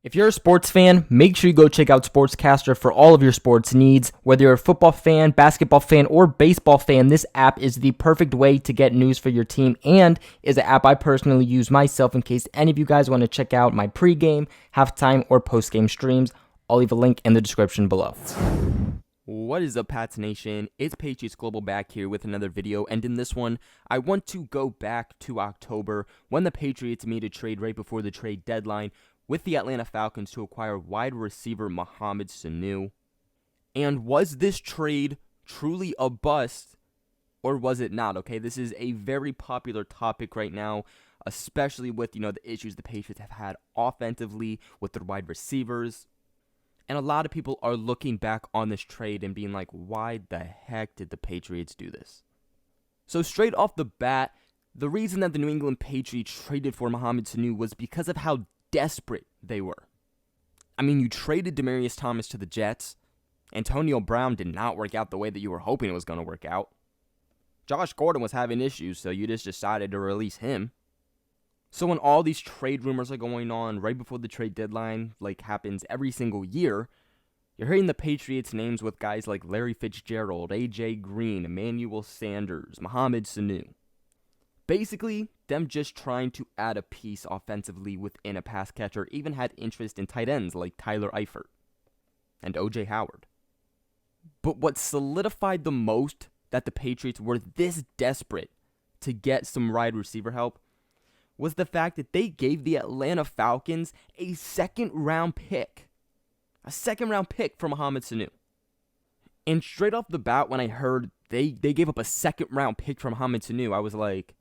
If you're a sports fan, make sure you go check out SportsCastr for all of your sports needs. Whether you're a football fan, basketball fan, or baseball fan, this app is the perfect way to get news for your team and is an app I personally use myself in case any of you guys want to check out my pregame, halftime, or postgame streams. I'll leave a link in the description below. What is up, Pats Nation? It's Patriots Global back here with another video, and in this one, I want to go back to October when the Patriots made a trade right before the trade deadline with the Atlanta Falcons to acquire wide receiver Mohamed Sanu. And was this trade truly a bust, or was it not? Okay, this is a very popular topic right now, especially with, the issues the Patriots have had offensively with their wide receivers. And a lot of people are looking back on this trade and being like, why the heck did the Patriots do this? So straight off the bat, the reason that the New England Patriots traded for Mohamed Sanu was because of how desperate they were. I mean, you traded Demaryius Thomas to the Jets. Antonio Brown did not work out the way that you were hoping it was going to work out. Josh Gordon was having issues, so you just decided to release him. So when all these trade rumors are going on right before the trade deadline, like happens every single year, you're hearing the Patriots' names with guys like Larry Fitzgerald, AJ Green, Emmanuel Sanders, Mohamed Sanu. Basically, them just trying to add a piece offensively within a pass catcher, even had interest in tight ends like Tyler Eifert and O.J. Howard. But what solidified the most that the Patriots were this desperate to get some wide receiver help was the fact that they gave the Atlanta Falcons a second-round pick. A second-round pick for Mohamed Sanu. And straight off the bat, when I heard they gave up a second-round pick for Mohamed Sanu, I was like,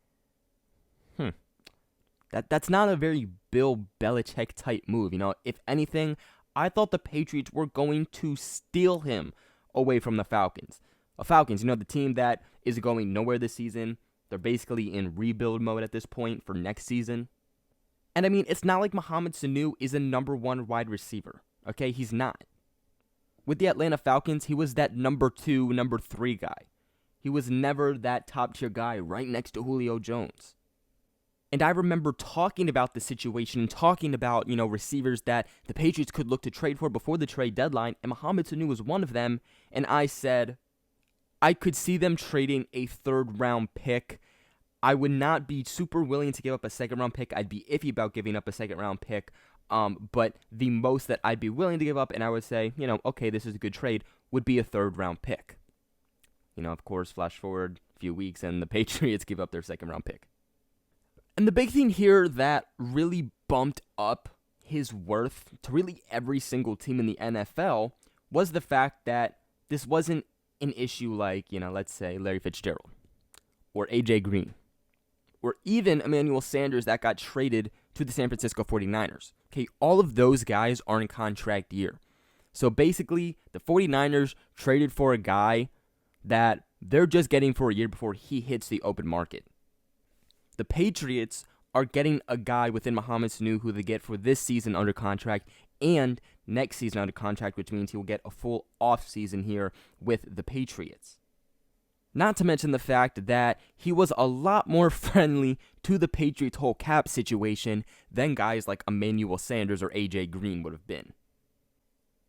That's not a very Bill Belichick-type move. If anything, I thought the Patriots were going to steal him away from the Falcons. The team that is going nowhere this season. They're basically in rebuild mode at this point for next season. And I mean, it's not like Mohamed Sanu is a number one wide receiver. Okay, he's not. With the Atlanta Falcons, he was that number 2, number 3 guy. He was never that top tier guy right next to Julio Jones. And I remember talking about the situation and talking about, receivers that the Patriots could look to trade for before the trade deadline, and Mohamed Sanu was one of them, and I said I could see them trading a third-round pick. I would not be super willing to give up a second-round pick. I'd be iffy about giving up a second-round pick, but the most that I'd be willing to give up, and I would say, okay, this is a good trade, would be a third-round pick. Of course, flash forward a few weeks, and the Patriots give up their second-round pick. And the big thing here that really bumped up his worth to really every single team in the NFL was the fact that this wasn't an issue like, let's say Larry Fitzgerald or AJ Green or even Emmanuel Sanders that got traded to the San Francisco 49ers. Okay, all of those guys are in contract year. So basically, the 49ers traded for a guy that they're just getting for a year before he hits the open market. The Patriots are getting a guy within Mohamed Sanu who they get for this season under contract and next season under contract, which means he will get a full offseason here with the Patriots. Not to mention the fact that he was a lot more friendly to the Patriots' whole cap situation than guys like Emmanuel Sanders or AJ Green would have been.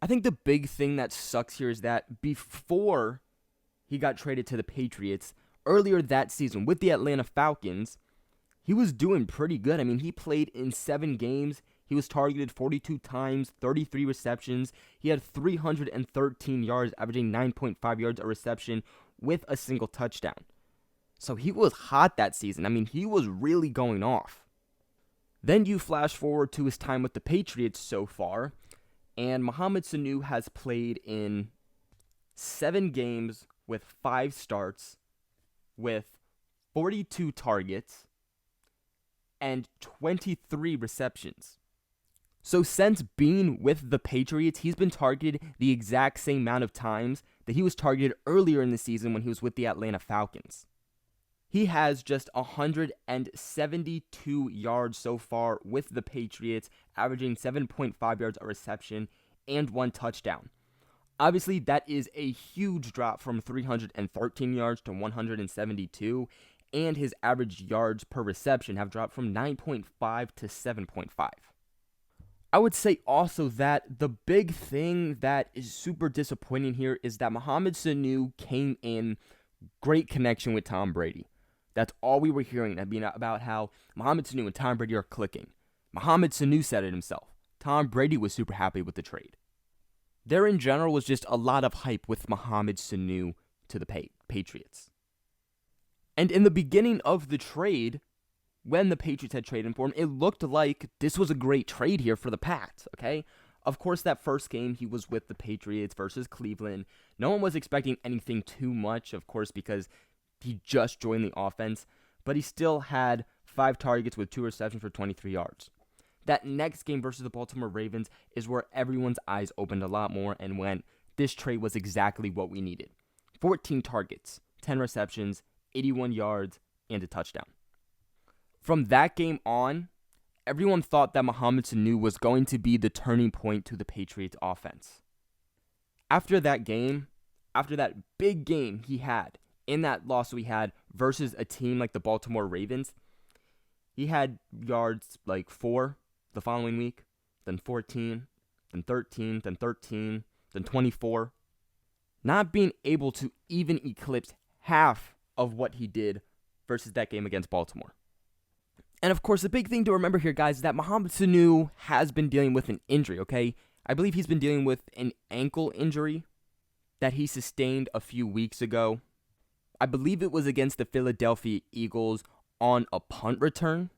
I think the big thing that sucks here is that before he got traded to the Patriots, earlier that season with the Atlanta Falcons, he was doing pretty good. I mean, he played in 7 games. He was targeted 42 times, 33 receptions. He had 313 yards, averaging 9.5 yards a reception with a single touchdown. So he was hot that season. I mean, he was really going off. Then you flash forward to his time with the Patriots so far, and Mohamed Sanu has played in 7 games with 5 starts, with 42 targets, and 23 receptions. So since being with the Patriots, he's been targeted the exact same amount of times that he was targeted earlier in the season when he was with the Atlanta Falcons. He has just 172 yards so far with the Patriots, averaging 7.5 yards a reception and 1 touchdown. Obviously, that is a huge drop from 313 yards to 172, and his average yards per reception have dropped from 9.5 to 7.5. I would say also that the big thing that is super disappointing here is that Mohamed Sanu came in great connection with Tom Brady. That's all we were hearing about how Mohamed Sanu and Tom Brady are clicking. Mohamed Sanu said it himself. Tom Brady was super happy with the trade. There in general was just a lot of hype with Mohamed Sanu to the Patriots. And in the beginning of the trade, when the Patriots had traded for him, it looked like this was a great trade here for the Pats, okay? Of course, that first game, he was with the Patriots versus Cleveland. No one was expecting anything too much, of course, because he just joined the offense, but he still had 5 targets with 2 receptions for 23 yards. That next game versus the Baltimore Ravens is where everyone's eyes opened a lot more and went, this trade was exactly what we needed. 14 targets, 10 receptions, 81 yards, and a touchdown. From that game on, everyone thought that Mohamed Sanu was going to be the turning point to the Patriots offense. After that game, after that big game he had, in that loss we had versus a team like the Baltimore Ravens, he had yards like 4 the following week, then 14, then 13, then 13, then 24. Not being able to even eclipse half of what he did versus that game against Baltimore. And of course, the big thing to remember here, guys, is that Mohamed Sanu has been dealing with an injury, okay? I believe he's been dealing with an ankle injury that he sustained a few weeks ago. I believe it was against the Philadelphia Eagles on a punt return.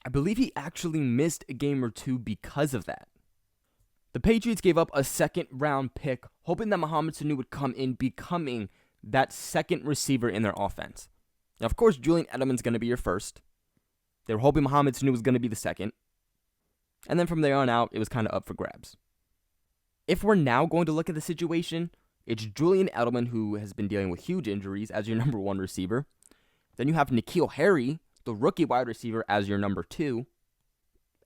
I believe he actually missed a game or two because of that. The Patriots gave up a second-round pick, hoping that Mohamed Sanu would come in, becoming that second receiver in their offense. Now, of course, Julian Edelman's going to be your first. They were hoping Mohamed Sanu was going to be the second. And then from there on out, it was kind of up for grabs. If we're now going to look at the situation, it's Julian Edelman, who has been dealing with huge injuries, as your number 1 receiver. Then you have N'Keal Harry, the rookie wide receiver, as your number 2.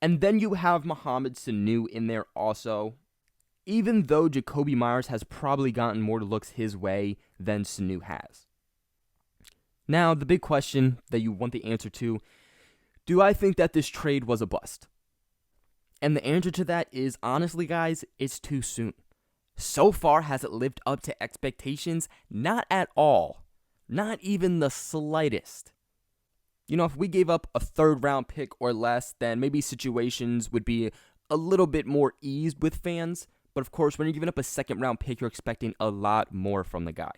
And then you have Mohamed Sanu in there also. Even though Jacoby Myers has probably gotten more looks his way than Sanu has. Now, the big question that you want the answer to, do I think that this trade was a bust? And the answer to that is, honestly, guys, it's too soon. So far, has it lived up to expectations? Not at all. Not even the slightest. You know, if we gave up a 3rd-round pick or less, then maybe situations would be a little bit more eased with fans. But of course, when you're giving up a 2nd-round pick, you're expecting a lot more from the guy.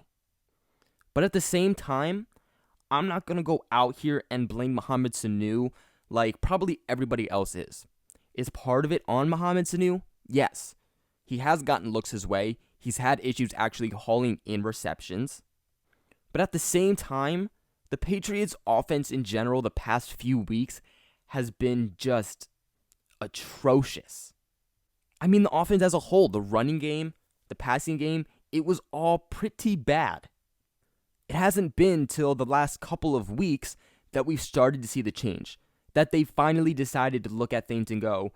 But at the same time, I'm not going to go out here and blame Mohamed Sanu like probably everybody else is. Is part of it on Mohamed Sanu? Yes. He has gotten looks his way. He's had issues actually hauling in receptions. But at the same time, the Patriots' offense in general the past few weeks has been just atrocious. I mean, the offense as a whole, the running game, the passing game, it was all pretty bad. It hasn't been till the last couple of weeks that we've started to see the change. That they finally decided to look at things and go,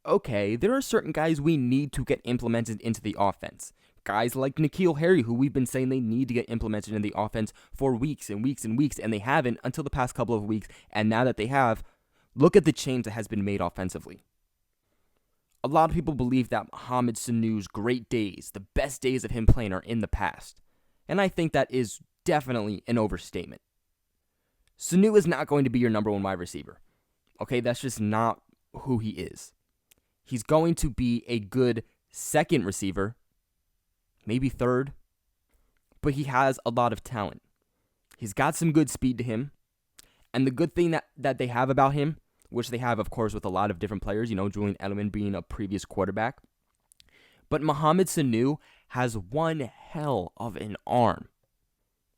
okay, there are certain guys we need to get implemented into the offense. Guys like N'Keal Harry, who we've been saying they need to get implemented in the offense for weeks and weeks and weeks, and they haven't until the past couple of weeks. And now that they have, look at the change that has been made offensively. A lot of people believe that Mohamed Sanu's great days, the best days of him playing, are in the past. And I think that is definitely an overstatement. Sanu is not going to be your number 1 wide receiver. Okay, that's just not who he is. He's going to be a good 2nd receiver, maybe 3rd, but he has a lot of talent. He's got some good speed to him, and the good thing that they have about him, which they have, of course, with a lot of different players, you know, Julian Edelman being a previous quarterback, but Mohamed Sanu has one hell of an arm.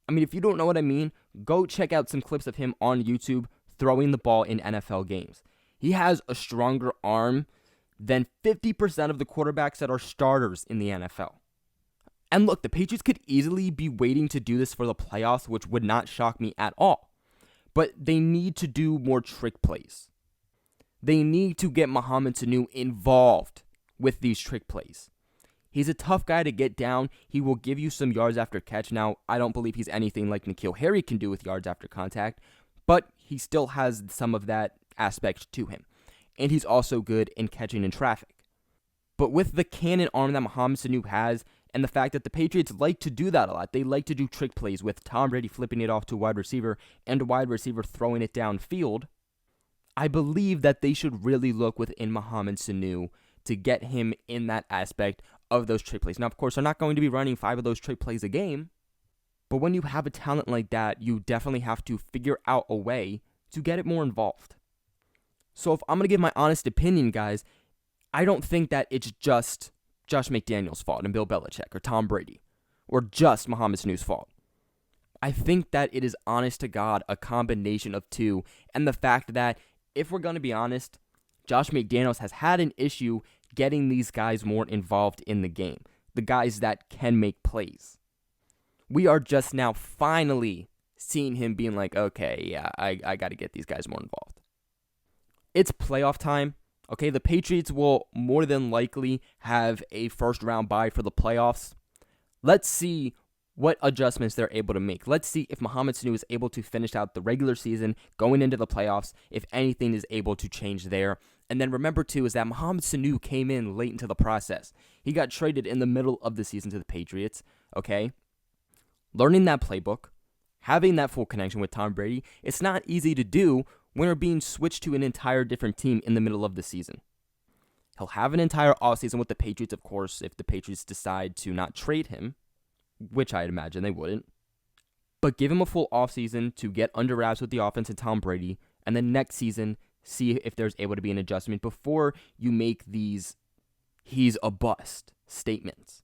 I mean, if you don't know what I mean, go check out some clips of him on YouTube throwing the ball in NFL games. He has a stronger arm than 50% of the quarterbacks that are starters in the NFL. And look, the Patriots could easily be waiting to do this for the playoffs, which would not shock me at all. But they need to do more trick plays. They need to get Mohamed Sanu involved with these trick plays. He's a tough guy to get down. He will give you some yards after catch. Now, I don't believe he's anything like N'Keal Harry can do with yards after contact, but he still has some of that aspect to him. and he's also good in catching in traffic. But with the cannon arm that Mohamed Sanu has, and the fact that the Patriots like to do that a lot, they like to do trick plays with Tom Brady flipping it off to a wide receiver and a wide receiver throwing it downfield, I believe that they should really look within Mohamed Sanu to get him in that aspect of those trick plays. Now, of course, they're not going to be running 5 of those trick plays a game, but when you have a talent like that, you definitely have to figure out a way to get it more involved. So if I'm going to give my honest opinion, guys, I don't think that it's just Josh McDaniels' fault and Bill Belichick or Tom Brady or just Mohamed Sanu's fault. I think that it is, honest to God, a combination of two, and the fact that, if we're going to be honest, Josh McDaniels has had an issue getting these guys more involved in the game, the guys that can make plays. We are just now finally seeing him being like, okay, yeah, I got to get these guys more involved. It's playoff time. Okay, the Patriots will more than likely have a first-round bye for the playoffs. Let's see what adjustments they're able to make. Let's see if Mohamed Sanu is able to finish out the regular season going into the playoffs, if anything is able to change there. And then remember, too, is that Mohamed Sanu came in late into the process. He got traded in the middle of the season to the Patriots, okay? Learning that playbook, having that full connection with Tom Brady, it's not easy to do when we're being switched to an entire different team in the middle of the season. He'll have an entire offseason with the Patriots, of course, if the Patriots decide to not trade him, which I'd imagine they wouldn't. But give him a full offseason to get under wraps with the offense and Tom Brady, and then next season, see if there's able to be an adjustment before you make these "he's a bust" statements.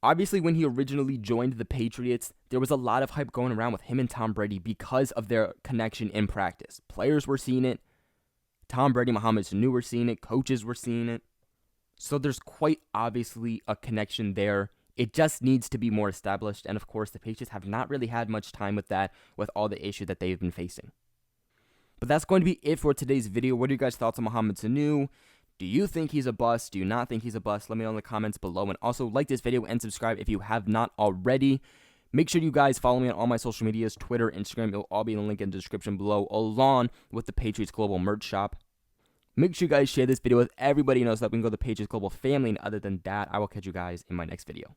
Obviously, when he originally joined the Patriots, there was a lot of hype going around with him and Tom Brady because of their connection in practice. Players were seeing it. Tom Brady, Mohamed Sanu were seeing it. Coaches were seeing it. So there's quite obviously a connection there. It just needs to be more established. And of course, the Patriots have not really had much time with that, with all the issues that they've been facing. But that's going to be it for today's video. What are you guys' thoughts on Mohamed Sanu? Do you think he's a bust? Do you not think he's a bust? Let me know in the comments below. And also, like this video and subscribe if you have not already. Make sure you guys follow me on all my social medias, Twitter, Instagram. It'll all be in the link in the description below, along with the Patriots Global merch shop. Make sure you guys share this video with everybody you know so that we can go to the Patriots Global family. And other than that, I will catch you guys in my next video.